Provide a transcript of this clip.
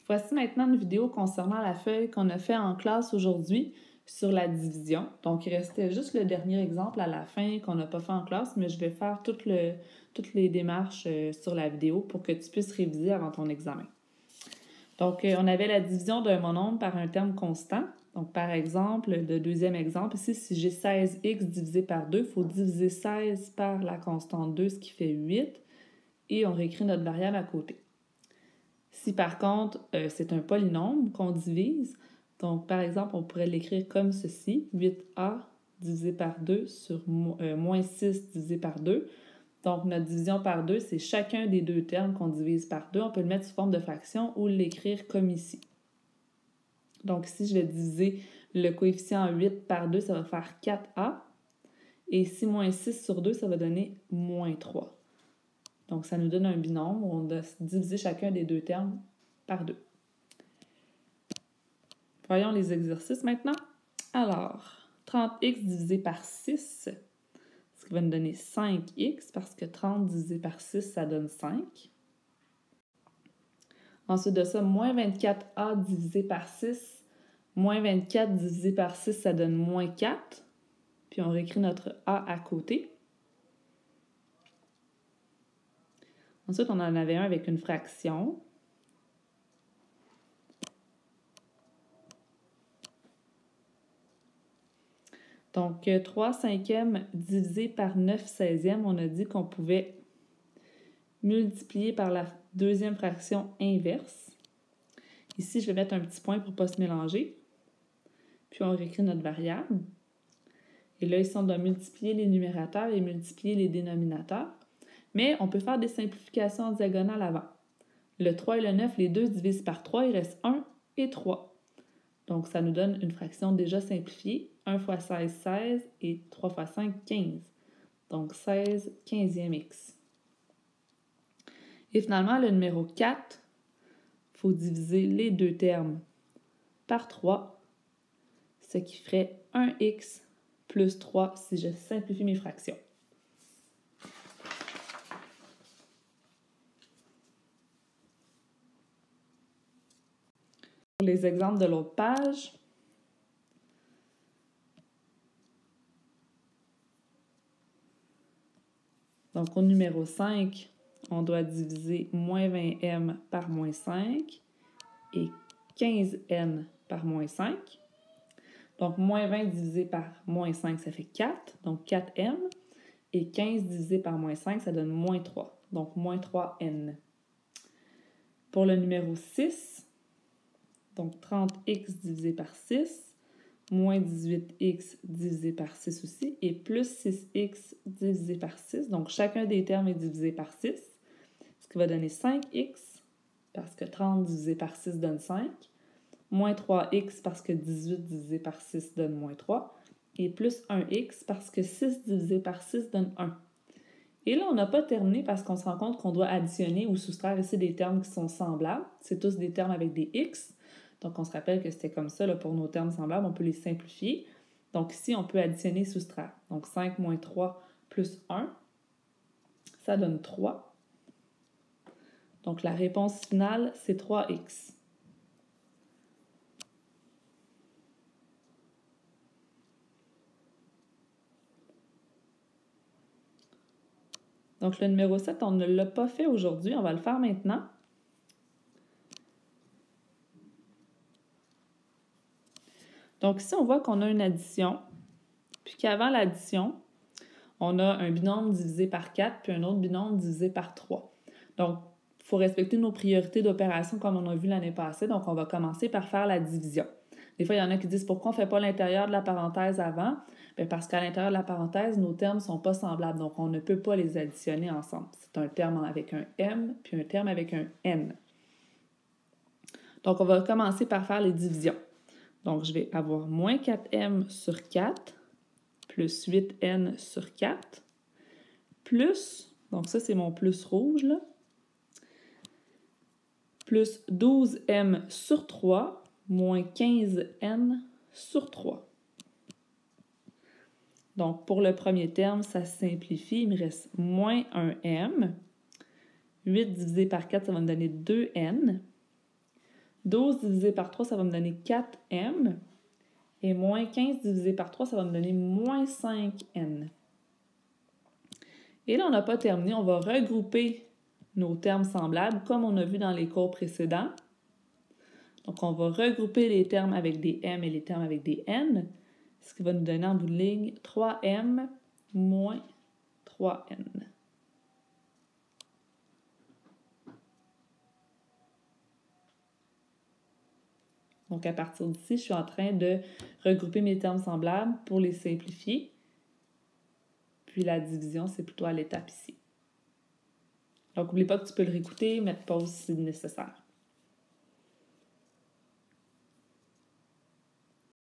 Voici maintenant une vidéo concernant la feuille qu'on a fait en classe aujourd'hui sur la division. Donc, il restait juste le dernier exemple à la fin qu'on n'a pas fait en classe, mais je vais faire toutes les démarches sur la vidéo pour que tu puisses réviser avant ton examen. Donc, on avait la division d'un monombre par un terme constant. Donc, par exemple, le deuxième exemple, ici, si j'ai 16x divisé par 2, il faut diviser 16 par la constante 2, ce qui fait 8, et on réécrit notre variable à côté. Si par contre, c'est un polynôme qu'on divise, donc par exemple, on pourrait l'écrire comme ceci, 8a divisé par 2 sur moins 6 divisé par 2. Donc notre division par 2, c'est chacun des deux termes qu'on divise par 2. On peut le mettre sous forme de fraction ou l'écrire comme ici. Donc ici, je vais diviser le coefficient 8 par 2, ça va faire 4a. Et si moins 6 sur 2, ça va donner moins 3. Donc, ça nous donne un binôme où on doit diviser chacun des deux termes par 2. Voyons les exercices maintenant. Alors, 30x divisé par 6, ce qui va nous donner 5x, parce que 30 divisé par 6, ça donne 5. Ensuite de ça, moins 24a divisé par 6, moins 24 divisé par 6, ça donne moins 4. Puis on réécrit notre a à côté. Ensuite, on en avait un avec une fraction. Donc, 3 cinquièmes divisé par 9 seizièmes, on a dit qu'on pouvait multiplier par la deuxième fraction inverse. Ici, je vais mettre un petit point pour ne pas se mélanger. Puis, on réécrit notre variable. Et là, ici, on doit multiplier les numérateurs et multiplier les dénominateurs. Mais on peut faire des simplifications en diagonale avant. Le 3 et le 9, les deux divisent par 3, il reste 1 et 3. Donc, ça nous donne une fraction déjà simplifiée. 1 fois 16, 16 et 3 fois 5, 15. Donc, 16 quinzième x. Et finalement, le numéro 4, il faut diviser les deux termes par 3, ce qui ferait 1x plus 3 si je simplifie mes fractions. Pour les exemples de l'autre page, donc au numéro 5, on doit diviser moins 20m par moins 5 et 15n par moins 5. Donc, moins 20 divisé par moins 5, ça fait 4, donc 4n. Et 15 divisé par moins 5, ça donne moins 3, donc moins 3n. Pour le numéro 6, donc 30x divisé par 6, moins 18x divisé par 6 aussi, et plus 6x divisé par 6. Donc, chacun des termes est divisé par 6, ce qui va donner 5x, parce que 30 divisé par 6 donne 5, moins 3x parce que 18 divisé par 6 donne moins 3, et plus 1x parce que 6 divisé par 6 donne 1. Et là, on n'a pas terminé parce qu'on se rend compte qu'on doit additionner ou soustraire ici des termes qui sont semblables. C'est tous des termes avec des x. Donc, on se rappelle que c'était comme ça là, pour nos termes semblables. On peut les simplifier. Donc, ici, on peut additionner et soustraire. Donc, 5 moins 3 plus 1, ça donne 3. Donc, la réponse finale, c'est 3x. Donc, le numéro 7, on ne l'a pas fait aujourd'hui. On va le faire maintenant. Donc, ici, on voit qu'on a une addition, puis qu'avant l'addition, on a un binôme divisé par 4, puis un autre binôme divisé par 3. Donc, il faut respecter nos priorités d'opération comme on a vu l'année passée. Donc, on va commencer par faire la division. Des fois, il y en a qui disent pourquoi on ne fait pas l'intérieur de la parenthèse avant? Bien, parce qu'à l'intérieur de la parenthèse, nos termes ne sont pas semblables. Donc, on ne peut pas les additionner ensemble. C'est un terme avec un M, puis un terme avec un N. Donc, on va commencer par faire les divisions. Donc, je vais avoir moins 4m sur 4 plus 8n sur 4 plus, donc ça c'est mon plus rouge là, plus 12m sur 3 moins 15n sur 3. Donc, pour le premier terme, ça se simplifie. Il me reste moins 1m. 8 divisé par 4, ça va me donner 2n. 12 divisé par 3, ça va me donner 4m. Et moins 15 divisé par 3, ça va me donner moins 5n. Et là, on n'a pas terminé. On va regrouper nos termes semblables comme on a vu dans les cours précédents. Donc, on va regrouper les termes avec des m et les termes avec des n, ce qui va nous donner en bout de ligne 3m moins 3n. Donc, à partir d'ici, je suis en train de regrouper mes termes semblables pour les simplifier. Puis la division, c'est plutôt à l'étape ici. Donc, n'oublie pas que tu peux le réécouter, mettre pause si nécessaire.